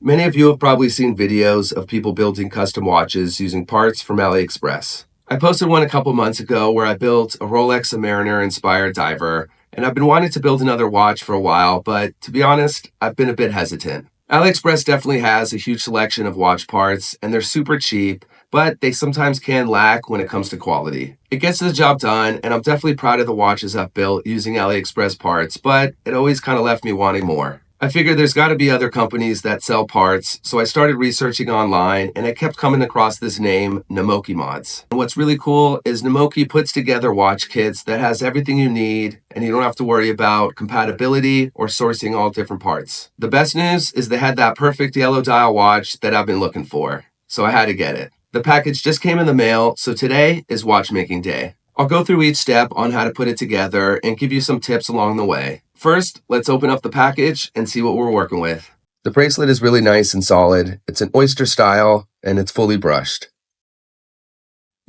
Many of you have probably seen videos of people building custom watches using parts from AliExpress. I posted one a couple months ago where I built a Rolex Submariner inspired diver, and I've been wanting to build another watch for a while, but to be honest, I've been a bit hesitant. AliExpress definitely has a huge selection of watch parts, and they're super cheap, but they sometimes can lack when it comes to quality. It gets the job done, and I'm definitely proud of the watches I've built using AliExpress parts, but it always kind of left me wanting more. I figured there's got to be other companies that sell parts, so I started researching online, and I kept coming across this name, NamokiMods. And what's really cool is Namoki puts together watch kits that has everything you need, and you don't have to worry about compatibility or sourcing all different parts. The best news is they had that perfect yellow dial watch that I've been looking for, so I had to get it. The package just came in the mail, so today is watchmaking day. I'll go through each step on how to put it together and give you some tips along the way. First, let's open up the package and see what we're working with. The bracelet is really nice and solid. It's an oyster style and it's fully brushed.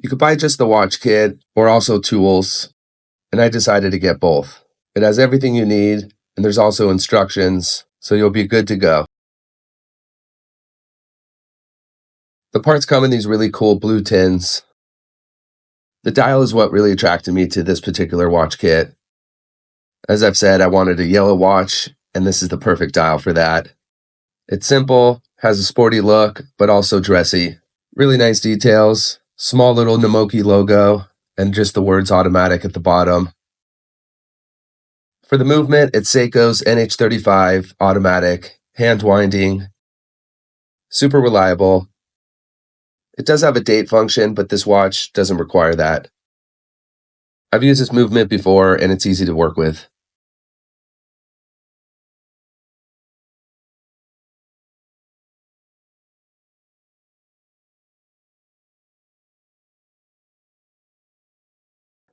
You could buy just the watch kit or also tools, and I decided to get both. It has everything you need, and there's also instructions, so you'll be good to go. The parts come in these really cool blue tins. The dial is what really attracted me to this particular watch kit. As I've said, I wanted a yellow watch, and this is the perfect dial for that. It's simple, has a sporty look, but also dressy. Really nice details, small little Namoki logo, and just the words automatic at the bottom. For the movement, it's Seiko's NH35 automatic, hand winding, super reliable. It does have a date function, but this watch doesn't require that. I've used this movement before, and it's easy to work with.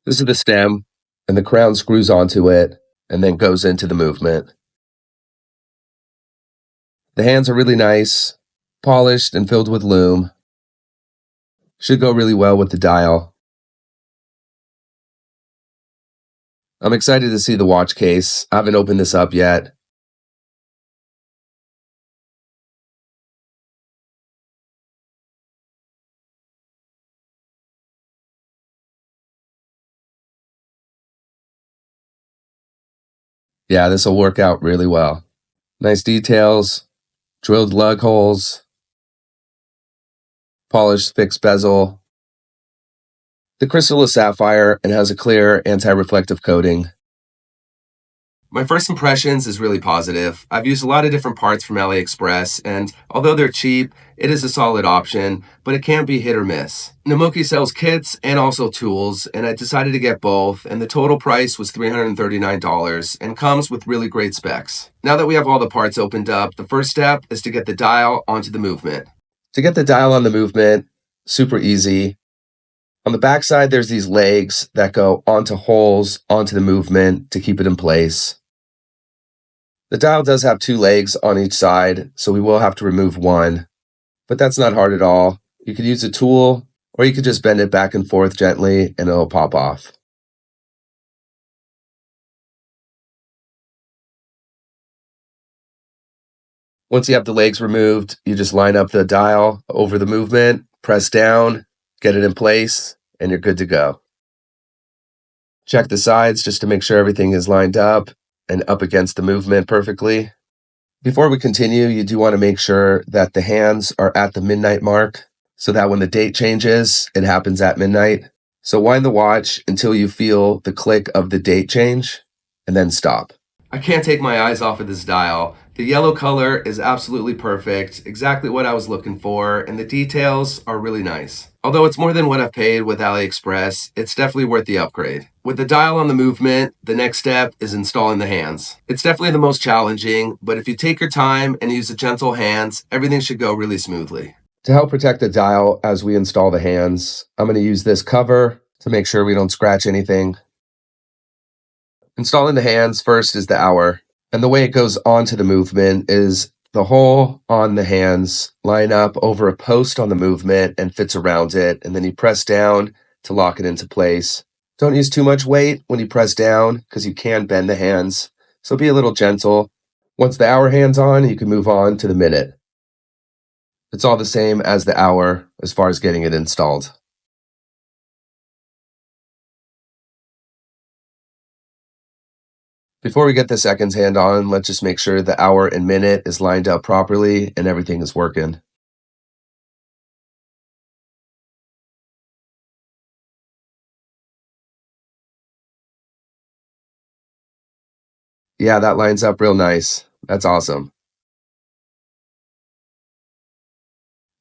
This is the stem, and the crown screws onto it, and then goes into the movement. The hands are really nice, polished and filled with lume. Should go really well with the dial. I'm excited to see the watch case. I haven't opened this up yet. Yeah, this will work out really well. Nice details, drilled lug holes, polished fixed bezel. The crystal is sapphire and has a clear anti-reflective coating. My first impressions is really positive. I've used a lot of different parts from AliExpress, and although they're cheap, it is a solid option, but it can be hit or miss. Namoki sells kits and also tools, and I decided to get both, and the total price was $339 and comes with really great specs. Now that we have all the parts opened up, the first step is to get the dial onto the movement. To get the dial on the movement, super easy. On the back side, there's these legs that go onto holes onto the movement to keep it in place. The dial does have two legs on each side, so we will have to remove one, but that's not hard at all. You could use a tool, or you could just bend it back and forth gently and it'll pop off. Once you have the legs removed, you just line up the dial over the movement, press down, get it in place, and you're good to go. Check the sides just to make sure everything is lined up and up against the movement perfectly. Before we continue, you do want to make sure that the hands are at the midnight mark so that when the date changes, it happens at midnight. So wind the watch until you feel the click of the date change and then stop. I can't take my eyes off of this dial. The yellow color is absolutely perfect, exactly what I was looking for, and the details are really nice. Although it's more than what I've paid with AliExpress, it's definitely worth the upgrade. With the dial on the movement, the next step is installing the hands. It's definitely the most challenging, but if you take your time and use the gentle hands, everything should go really smoothly. To help protect the dial as we install the hands, I'm going to use this cover to make sure we don't scratch anything. Installing the hands first is the hour, and the way it goes onto the movement is the hole on the hands line up over a post on the movement and fits around it, and then you press down to lock it into place. Don't use too much weight when you press down because you can bend the hands, so be a little gentle. Once the hour hand's on, you can move on to the minute. It's all the same as the hour as far as getting it installed. Before we get the seconds hand on, let's just make sure the hour and minute is lined up properly and everything is working. Yeah, that lines up real nice. That's awesome.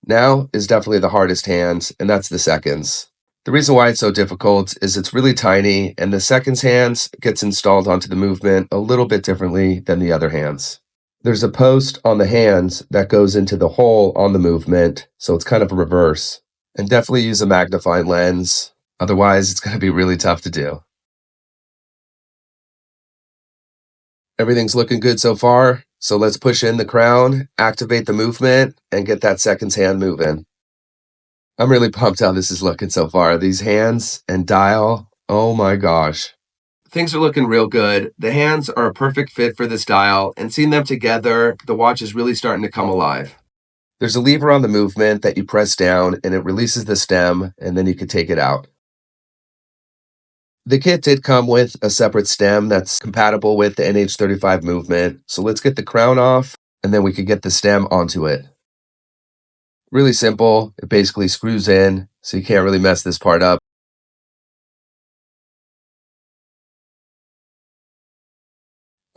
Now is definitely the hardest hand, and that's the seconds. The reason why it's so difficult is it's really tiny, and the seconds hands gets installed onto the movement a little bit differently than the other hands. There's a post on the hands that goes into the hole on the movement, so it's kind of a reverse. And definitely use a magnifying lens, otherwise it's going to be really tough to do. Everything's looking good so far, so let's push in the crown, activate the movement, and get that seconds hand moving. I'm really pumped how this is looking so far. These hands and dial, oh my gosh. Things are looking real good. The hands are a perfect fit for this dial, and seeing them together, the watch is really starting to come alive. There's a lever on the movement that you press down, and it releases the stem, and then you can take it out. The kit did come with a separate stem that's compatible with the NH35 movement, so let's get the crown off, and then we could get the stem onto it. Really simple. It basically screws in, so you can't really mess this part up.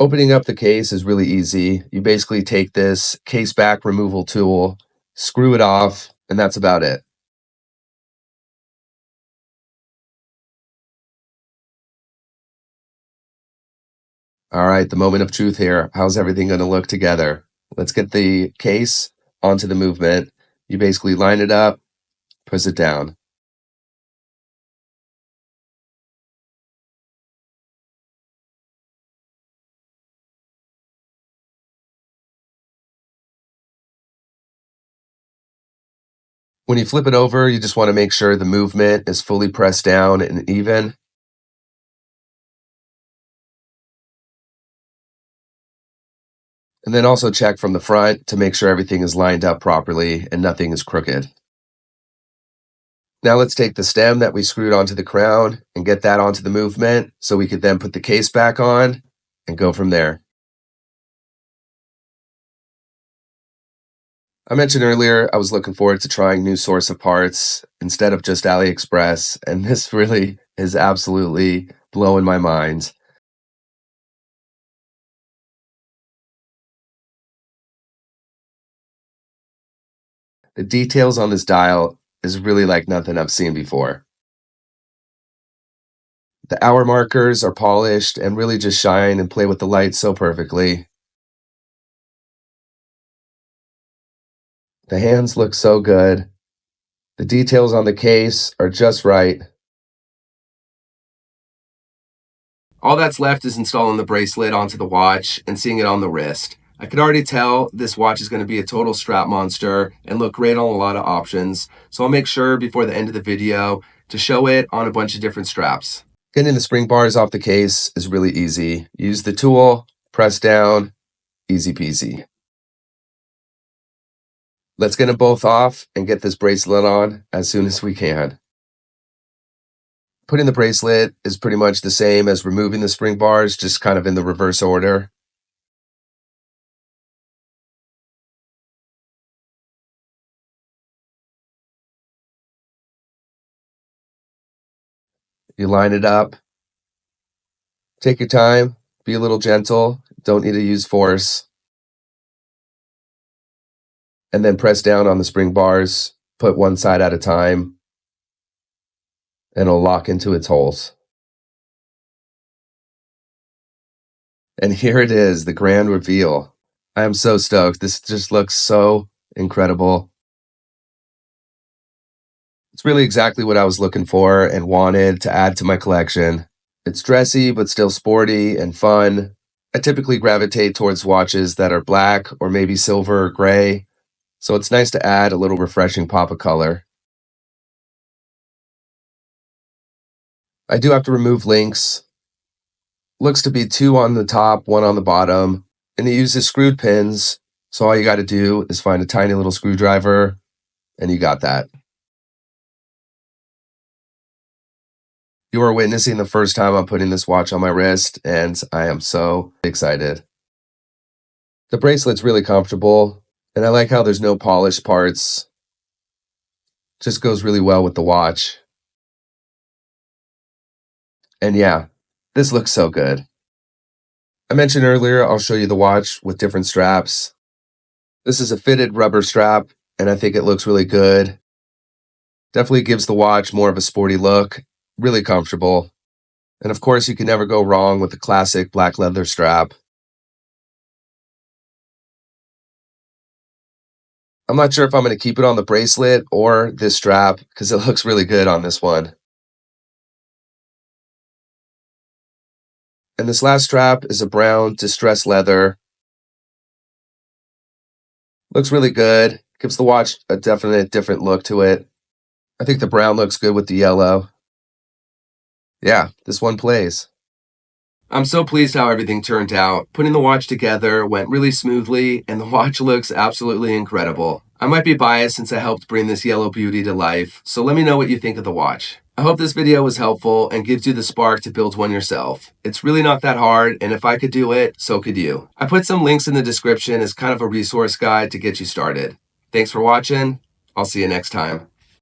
Opening up the case is really easy. You basically take this case back removal tool, screw it off, and that's about it. All right, the moment of truth here. How's everything going to look together? Let's get the case onto the movement. You basically line it up, push it down. When you flip it over, you just want to make sure the movement is fully pressed down and even. And then also check from the front to make sure everything is lined up properly and nothing is crooked. Now let's take the stem that we screwed onto the crown and get that onto the movement so we could then put the case back on and go from there. I mentioned earlier I was looking forward to trying new source of parts instead of just AliExpress, and this really is absolutely blowing my mind. The details on this dial is really like nothing I've seen before. The hour markers are polished and really just shine and play with the light so perfectly. The hands look so good. The details on the case are just right. All that's left is installing the bracelet onto the watch and seeing it on the wrist. I could already tell this watch is going to be a total strap monster and look great on a lot of options, so I'll make sure before the end of the video to show it on a bunch of different straps. Getting the spring bars off the case is really easy. Use the tool, press down, easy peasy. Let's get them both off and get this bracelet on as soon as we can. Putting the bracelet is pretty much the same as removing the spring bars, just kind of in the reverse order. You line it up. Take your time, be a little gentle, don't need to use force. And then press down on the spring bars, put one side at a time, and it'll lock into its holes. And here it is, the grand reveal. I am so stoked. This just looks so incredible. It's really exactly what I was looking for and wanted to add to my collection. It's dressy, but still sporty and fun. I typically gravitate towards watches that are black or maybe silver or gray, so it's nice to add a little refreshing pop of color. I do have to remove links. Looks to be two on the top, one on the bottom, and it uses screwed pins, So all you got to do is find a tiny little screwdriver, and you got that. You are witnessing the first time I'm putting this watch on my wrist, and I am so excited. The bracelet's really comfortable, and I like how there's no polished parts. Just goes really well with the watch. And yeah, this looks so good. I mentioned earlier I'll show you the watch with different straps. This is a fitted rubber strap, and I think it looks really good. Definitely gives the watch more of a sporty look, really comfortable. And of course, you can never go wrong with the classic black leather strap. I'm not sure if I'm going to keep it on the bracelet or this strap because it looks really good on this one. And this last strap is a brown distressed leather. Looks really good. Gives the watch a definite different look to it. I think the brown looks good with the yellow. Yeah, this one plays. I'm so pleased how everything turned out. Putting the watch together went really smoothly, and the watch looks absolutely incredible. I might be biased since I helped bring this yellow beauty to life, so let me know what you think of the watch. I hope this video was helpful and gives you the spark to build one yourself. It's really not that hard, and if I could do it, so could you. I put some links in the description as kind of a resource guide to get you started. Thanks for watching. I'll see you next time.